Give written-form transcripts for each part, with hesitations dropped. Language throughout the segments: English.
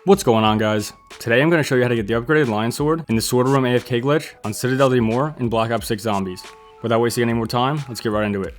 What's going on, guys? Today I'm going to show you how to get the upgraded Lion Sword in the Sword Room AFK glitch on Citadelle in Black Ops 6 Zombies. Without wasting any more time, let's get right into it.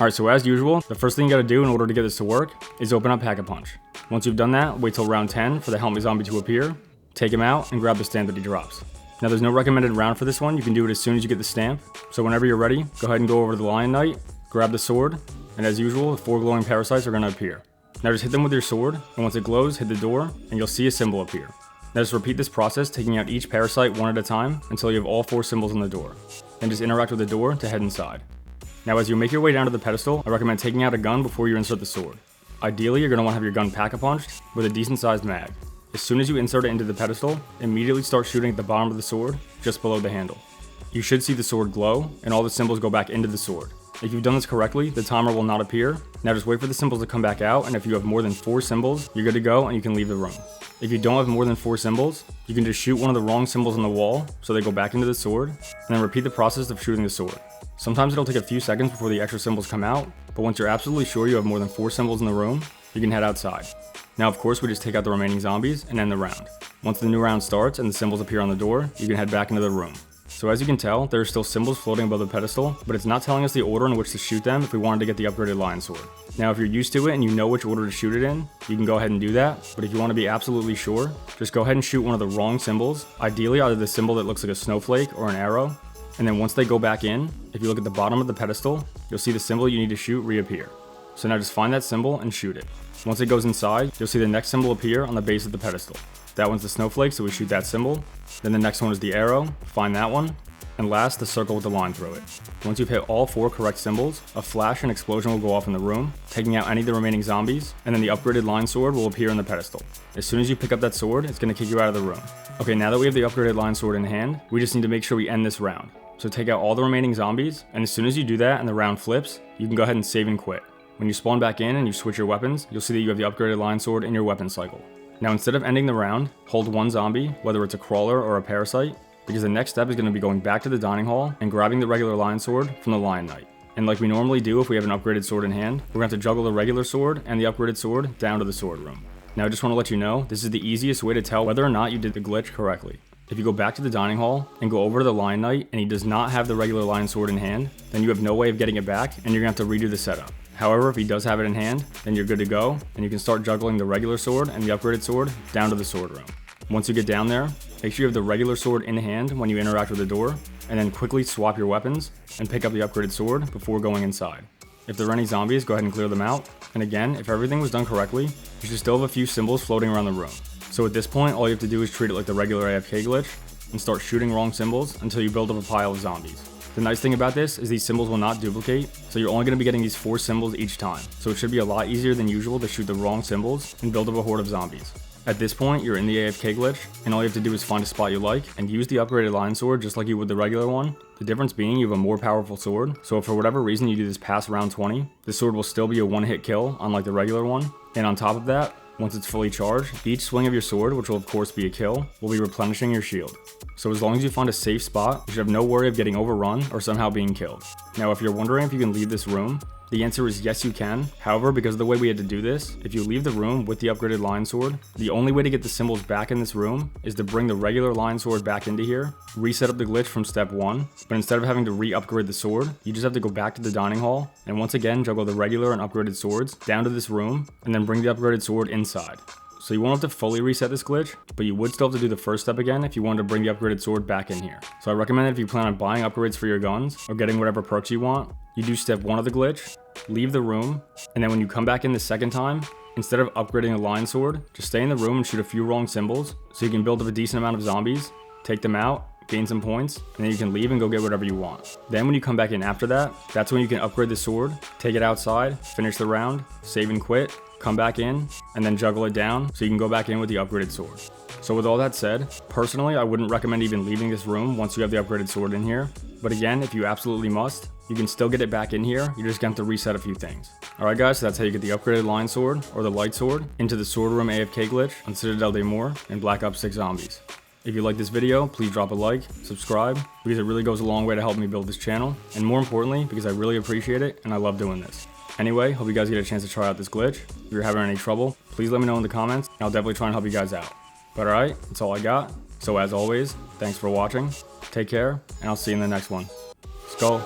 Alright, so as usual, the first thing you gotta do in order to get this to work is open up Pack-a-Punch. Once you've done that, wait till round 10 for the Help Me Zombie to appear, take him out, and grab the stamp that he drops. Now there's no recommended round for this one, you can do it as soon as you get the stamp, so whenever you're ready, go ahead and go over to the Lion Knight, grab the sword, and as usual, the 4 glowing parasites are gonna appear. Now just hit them with your sword, and once it glows, hit the door, and you'll see a symbol appear. Now just repeat this process, taking out each parasite one at a time until you have all 4 symbols on the door. Then just interact with the door to head inside. Now as you make your way down to the pedestal, I recommend taking out a gun before you insert the sword. Ideally, you're going to want to have your gun pack-a-punched with a decent sized mag. As soon as you insert it into the pedestal, immediately start shooting at the bottom of the sword, just below the handle. You should see the sword glow, and all the symbols go back into the sword. If you've done this correctly, the timer will not appear. Now just wait for the symbols to come back out, and if you have more than 4 symbols, you're good to go and you can leave the room. If you don't have more than 4 symbols, you can just shoot one of the wrong symbols on the wall so they go back into the sword, and then repeat the process of shooting the sword. Sometimes it'll take a few seconds before the extra symbols come out, but once you're absolutely sure you have more than 4 symbols in the room, you can head outside. Now of course we just take out the remaining zombies and end the round. Once the new round starts and the symbols appear on the door, you can head back into the room. So as you can tell, there are still symbols floating above the pedestal, but it's not telling us the order in which to shoot them if we wanted to get the upgraded Lion Sword. Now if you're used to it and you know which order to shoot it in, you can go ahead and do that, but if you want to be absolutely sure, just go ahead and shoot one of the wrong symbols, ideally either the symbol that looks like a snowflake or an arrow, and then once they go back in, if you look at the bottom of the pedestal, you'll see the symbol you need to shoot reappear. So now just find that symbol and shoot it. Once it goes inside, you'll see the next symbol appear on the base of the pedestal. That one's the snowflake, so we shoot that symbol. Then the next one is the arrow, find that one. And last, the circle with the line through it. Once you've hit all 4 correct symbols, a flash and explosion will go off in the room, taking out any of the remaining zombies, and then the upgraded Lion Sword will appear on the pedestal. As soon as you pick up that sword, it's going to kick you out of the room. Okay, now that we have the upgraded Lion Sword in hand, we just need to make sure we end this round. So take out all the remaining zombies, and as soon as you do that and the round flips, you can go ahead and save and quit. When you spawn back in and you switch your weapons, you'll see that you have the upgraded Lion Sword in your weapon cycle. Now instead of ending the round, hold one zombie, whether it's a crawler or a parasite, because the next step is going to be going back to the dining hall and grabbing the regular Lion Sword from the Lion Knight. And like we normally do if we have an upgraded sword in hand, we're going to have to juggle the regular sword and the upgraded sword down to the sword room. Now I just want to let you know, this is the easiest way to tell whether or not you did the glitch correctly. If you go back to the dining hall and go over to the Lion Knight and he does not have the regular Lion Sword in hand, then you have no way of getting it back and you're going to have to redo the setup. However, if he does have it in hand, then you're good to go and you can start juggling the regular sword and the upgraded sword down to the sword room. Once you get down there, make sure you have the regular sword in hand when you interact with the door, and then quickly swap your weapons and pick up the upgraded sword before going inside. If there are any zombies, go ahead and clear them out, and again, if everything was done correctly, you should still have a few symbols floating around the room. So at this point, all you have to do is treat it like the regular AFK glitch, and start shooting wrong symbols until you build up a pile of zombies. The nice thing about this is these symbols will not duplicate, so you're only going to be getting these 4 symbols each time, so it should be a lot easier than usual to shoot the wrong symbols and build up a horde of zombies. At this point, you're in the AFK glitch, and all you have to do is find a spot you like, and use the upgraded Lion Sword just like you would the regular one. The difference being you have a more powerful sword, so if for whatever reason you do this past round 20, the sword will still be a one-hit kill, unlike the regular one. And on top of that, once it's fully charged, each swing of your sword, which will of course be a kill, will be replenishing your shield. So as long as you find a safe spot, you should have no worry of getting overrun or somehow being killed. Now if you're wondering if you can leave this room, the answer is yes you can. However, because of the way we had to do this, if you leave the room with the upgraded Lion Sword, the only way to get the symbols back in this room is to bring the regular Lion Sword back into here, reset up the glitch from step 1, but instead of having to re-upgrade the sword, you just have to go back to the dining hall, and once again juggle the regular and upgraded swords down to this room, and then bring the upgraded sword inside. So you won't have to fully reset this glitch, but you would still have to do the first step again if you wanted to bring the upgraded sword back in here. So I recommend that if you plan on buying upgrades for your guns, or getting whatever perks you want, you do step 1 of the glitch, leave the room, and then when you come back in the second time, instead of upgrading the Lion Sword, just stay in the room and shoot a few wrong symbols, so you can build up a decent amount of zombies, take them out, gain some points, and then you can leave and go get whatever you want. Then when you come back in after that, that's when you can upgrade the sword, take it outside, finish the round, save and quit, come back in, and then juggle it down so you can go back in with the upgraded sword. So with all that said, personally I wouldn't recommend even leaving this room once you have the upgraded sword in here, but again, if you absolutely must, you can still get it back in here, you're just going to have to reset a few things. Alright guys, so that's how you get the upgraded Lion Sword, or the Light Sword, into the Sword Room AFK glitch on Citadelle and Black Ops 6 Zombies. If you like this video, please drop a like, subscribe, because it really goes a long way to help me build this channel, and more importantly, because I really appreciate it and I love doing this. Anyway, hope you guys get a chance to try out this glitch. If you're having any trouble, please let me know in the comments, and I'll definitely try and help you guys out. But alright, that's all I got. So as always, thanks for watching, take care, and I'll see you in the next one. Skull.